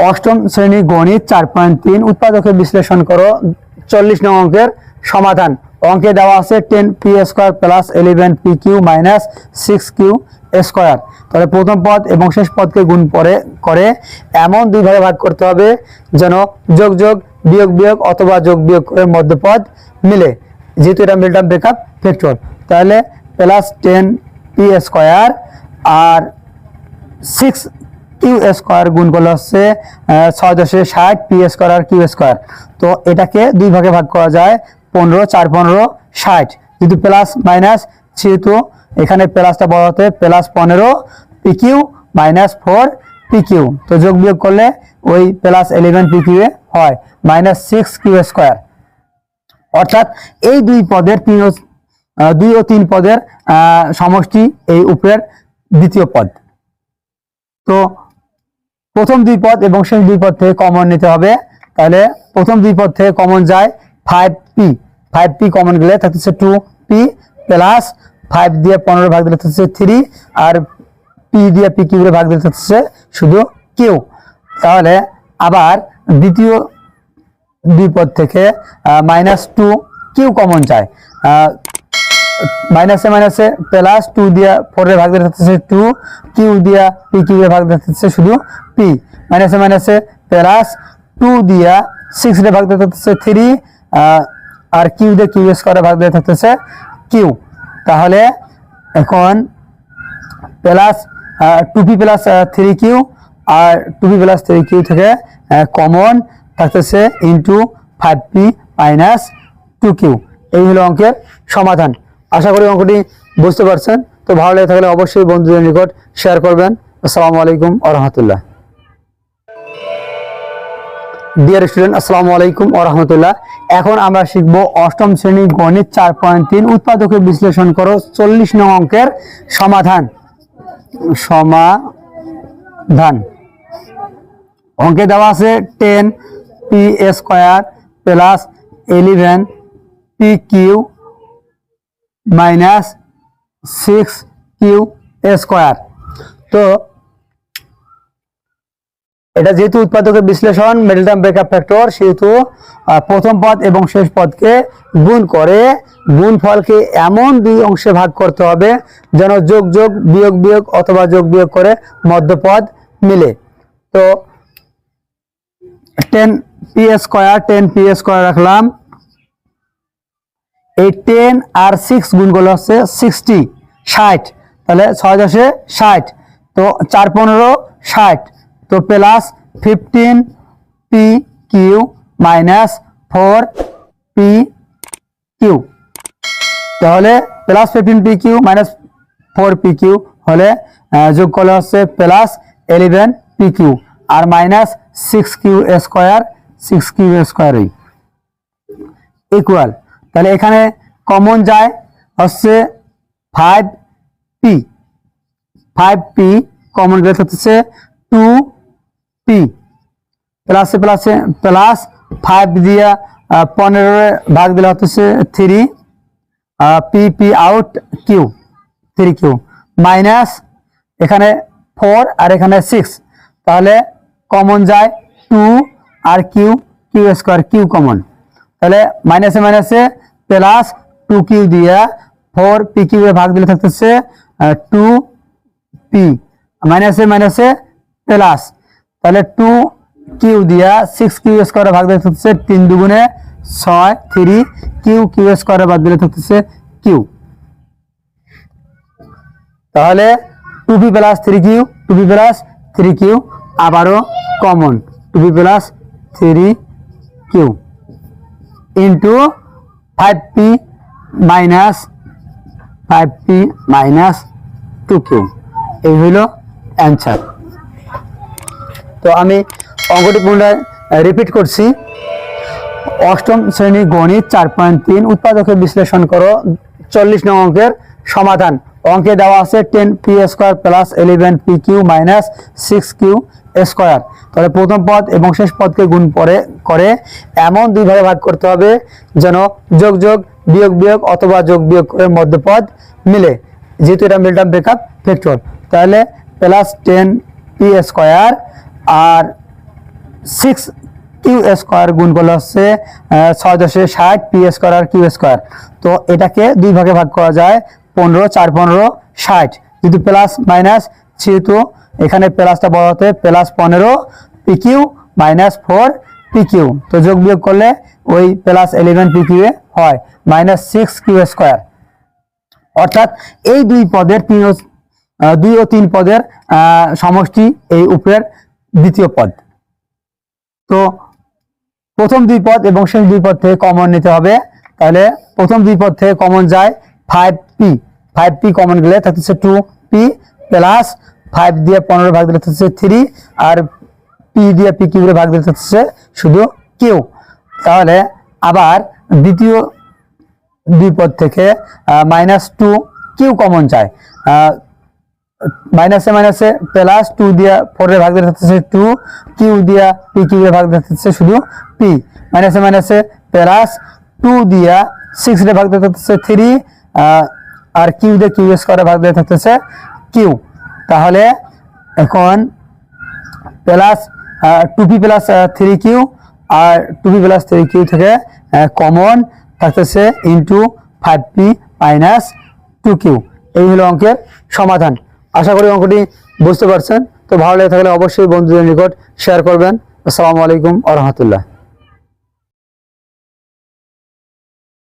অষ্টম শ্রেণী গণিত 4.3 উৎপাদকে বিশ্লেষণ করো 40 নং অঙ্কের সমাধান। অঙ্কে দেওয়া আছে 10p² plus 11pq minus 6q square. তাহলে প্রথম পদ এবং শেষ পদকে গুণ করে এমন দুই ভাগে ভাগ করতে হবে যেন যোগ যোগ বিয়োগ বিয়োগ অথবা যোগ বিয়োগ করে মধ্যপদ মিলে, যেহেতু এটা মিডটার্ম ব্রেকআপ ফ্যাক্টর। তাহলে প্লাস 10p² আর 6q স্কয়ার গুণ করলে হচ্ছে 6×60p² আর q²। তো এটাকে দুই ভাগে ভাগ করা যায়, 15 4 15 60। যেহেতু প্লাস মাইনাস সেহেতু এখানে প্লাসটা বড় হতে প্লাস 15pq মাইনাস 4pq। তো যোগ বিয়োগ করলে ওই প্লাস 11pq হয় মাইনাস 6q²। অর্থাৎ এই দুই পদের 2 ও 3 পদের সমষ্টি এই উপরের দ্বিতীয় পদ। তো প্রথম দুই পদ এবং শেষ দুই পদ থেকে কমন নিতে হবে। তাহলে প্রথম দুই পদ থেকে কমন যায় 5p কমন গেলে থাকতেছে 2p প্লাস 5 দিয়ে 15 ভাগ দিলে থাকতেছে 3 আর p দিয়ে pq ভাগ দিলে থাকতেছে শুধু q। তাহলে আবার দ্বিতীয় দুই পদ থেকে -2q কমন যায়, মাইনাসে মাইনাসে প্লাস 2 দিয়ে 4 ভাগ দিলে থাকতেছে 2, q দিয়ে pq ভাগ দিলে থাকতেছে শুধু p, মাইনাসে মাইনাসে প্লাস 2 দিয়ে 6 ভাগ দিলে থাকতেছে 3 আর q দিয়ে q² ভাগ দিলে থাকতেছে q। তাহলে এখন প্লাস 2p প্লাস 3q আর 2p প্লাস 3q থেকে কমন থাকতেছে ইনটু 5p মাইনাস 2q। এই হলো অঙ্কের সমাধান। আশা করি অঙ্কটি বুঝতে পারছেন। তো ভালো লেগে থাকলে অবশ্যই বন্ধুদের নিকট শেয়ার করবেন। আসসালামু আলাইকুম ওয়া রাহমাতুল্লাহ। ডিয়ার স্টুডেন্ট, আসসালামু আলাইকুম ওয়া রাহমাতুল্লাহ। এখন আমরা শিখব অষ্টম শ্রেণী গণিত 4.3 উৎপাদকে বিশ্লেষণ করো 40 নং অঙ্কের সমাধান। অঙ্কে দেওয়া আছে 10p² plus 11pq minus 6q²। তো এটা যেহেতু উৎপাদকের বিশ্লেষণ মিডটার্ম ব্রেকআপ ফ্যাক্টর, সেহেতু প্রথম পদ এবং শেষ পদকে গুণ করে গুণফলকে এমন দুই অংশে ভাগ করতে হবে যেন যোগ যোগ বিয়োগ বিয়োগ অথবা যোগ বিয়োগ করে মধ্যপদ মিলে। তো 10p² রাখলাম, এই 10 আর 6 গুণ করলে হচ্ছে 60। তাহলে 6×60, তো 4 15 60। তো প্লাস 15pq মাইনাস 4pq। তাহলে প্লাস 15pq মাইনাস 4pq হলে যোগ করলে হচ্ছে প্লাস 11pq আর মাইনাস 6q² ইকুয়াল। তাহলে এখানে কমন যায় হচ্ছে 5p কমন গেলে হচ্ছে 2p প্লাসে প্লাসে প্লাস 5 দিয়ে 15 ভাগ দিলে হচ্ছে 3, p out q 3q minus এখানে 4 আর এখানে 6। তাহলে কমন যায় 2 আর q² q কমন। তাহলে মাইনাসে মাইনাসে প্লাস 2q দিয়ে 4pq ভাগ দিলে থাকতেছে 2p মাইনাসে মাইনাসে প্লাস। তাহলে 2q দিয়া 6q² ভাগ দিলে থাকতেছে 3 দুগুণে 6, 3q² ভাগ দিলে থাকতেছে q। তাহলে 2p প্লাস 3q আবারও common 2p plus 3q into 5p minus 2q। এই হইল অ্যান্সার। তো আমি অঙ্কটি পুনরায় রিপিট করছি। অষ্টম শ্রেণী গণিত 4.3 উৎপাদকে বিশ্লেষণ করো 40 নং অঙ্কের সমাধান। অঙ্কে দেওয়া আছে 10p² plus 11pq minus 6q²। তাহলে প্রথম পদ এবং শেষ পদকে গুণ করে এমন দুই ভাগে ভাগ করতে হবে যেন যোগ যোগ বিয়োগ বিয়োগ অথবা যোগ বিয়োগ করে মধ্যপদ মিলে, যেহেতু এটা মিডটার্ম ব্রেকআপ ফ্যাক্টর। তাহলে প্লাস 10p² আর সিক্স কিউ স্কোয়ার গুণ করলে হচ্ছে 6×60 পি স্কোয়ার আর কিউ স্কোয়ার। তো এটাকে দুই ভাগে ভাগ করা যায়, 15 4 15 60, যেহেতু প্লাস মাইনাস সেহেতু এখানে প্লাসটা বড় হতে plus 15 P Q minus 4 P Q. তো যোগ বিয়োগ করলে ওই প্লাস 11 পি কিউ হয় মাইনাস 6 কিউ স্কোয়ার। অর্থাৎ এই দুই পদের 2 ও 3 পদের সমষ্টি এই উপরের দ্বিতীয় পদ। তো প্রথম দুই পদ এবং শেষ দুই পদ থেকে কমন নিতে হবে। তাহলে প্রথম দুই পদ থেকে কমন যায় 5p কমন গেলে থাকতেছে 2p প্লাস 5 দিয়ে 15 ভাগ দিলে থাকতেছে 3 আর p দিয়ে p কিউবে ভাগ দিলে থাকতেছে শুধু q। তাহলে আবার দ্বিতীয় দুই পদ থেকে -2q কমন যায়, মাইনাসে মাইনাসে প্লাস 2 দিয়া 4 এর ভাগ দিলে থাকতেছে 2, কিউ দিয়া পি কিউ এর ভাগ দিলে থাকতেছে শুধু পি, মাইনাসে মাইনাসে প্লাস 2 দিয়া 6 এর ভাগ দিলে থাকতেছে 3, আর কিউ দিয়ে কিউ স্কয়ার এর ভাগ দিলে থাকতেছে কিউ। তাহলে এখন প্লাস 2p প্লাস 3q আর 2p প্লাস 3q থেকে কমন থাকতেছে ইনটু 5p মাইনাস 2q। এই হলো অঙ্কের সমাধান। আশা করি অঙ্কটি বুঝতে পারছেন। তো ভালো লেগে থাকলে অবশ্যই বন্ধুদের নিকট শেয়ার করবেন। আসসালামু আলাইকুম ওয়া রাহমাতুল্লাহ।